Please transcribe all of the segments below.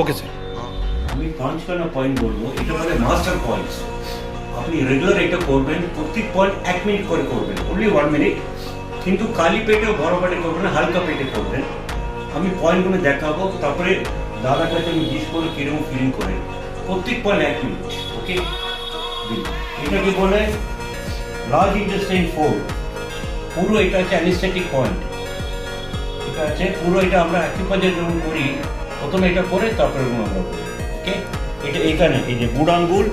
Okay sir. আমি পাঁচখানা point বলবো, এটা বলে মাস্টার পয়েন্টস। আপনি রেগুলার এটা করবেন, প্রত্যেক পয়েন্ট 1 মিনিট করে করবেন, অনলি 1 মিনিট। কিন্তু খালি পেটেও বড় পেটে করবেন না, হালকা পেটে করবেন। আমি পয়েন্টগুলো দেখাবো, তারপরে দাদার কাছে আমি জিজ্ঞেস করে কিরকম ফিলিং করেন। প্রত্যেক পয়েন্ট 1 মিনিট, ওকে। এটাকে বলে লার্জ ইন্টেস্টাইন 4। পুরো এটা হচ্ছে অ্যানেস্থেটিক পয়েন্ট। এটা আছে পুরো, এটা আমরা অ্যাকুপাঞ্চার যখন করি প্রথমে এটা করে তারপরে আমরা করি, ওকে। এটা এখানে এই যে বুড়ো আঙ্গুল,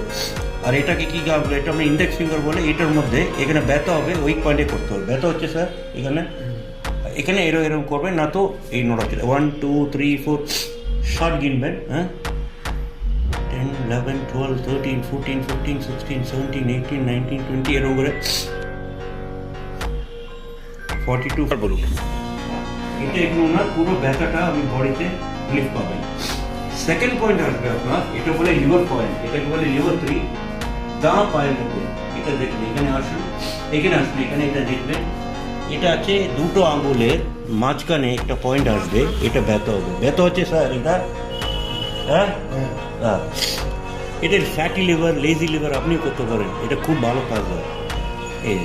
আর এটাকে কি বলে, এটা আমরা ইন্ডেক্স ফিঙ্গার বলে। এটার মধ্যে এখানে ব্যথা হবে, ওই পয়েন্টে করতে হবে। ব্যথা হচ্ছে স্যার এখানে, এখানে এরম করবেন না তো এই নড়াচ্ছে। 1 2 3 4 শর্ট গিনবেন, হ্যাঁ। 10 11 12 13 14 15 16 17 18 19 20 এরকম করে 42 বলুন। এটা একটু ওনার পুরো ব্যথাটা আমি বডিতে রিলিফ পাবেন। সেকেন্ড পয়েন্ট আসবে আপনার, এটা বলে লিভার পয়েন্ট, এটাকে বলে লিভার 3। ডান পায়ের মধ্যে এটা দেখবেন, এখানে আসুন, এখানে আসুন, এখানে এটা দেখবেন। এটা আছে দুটো আঙ্গুলের মাঝখানে একটা পয়েন্ট আসবে, এটা ব্যথা হবে। ব্যথা হচ্ছে স্যার এটা, হ্যাঁ হ্যাঁ। এটা ফ্যাটি লিভার, লেজি লিভার আপনিও করতে পারেন, এটা খুব ভালো কাজ হয়। এই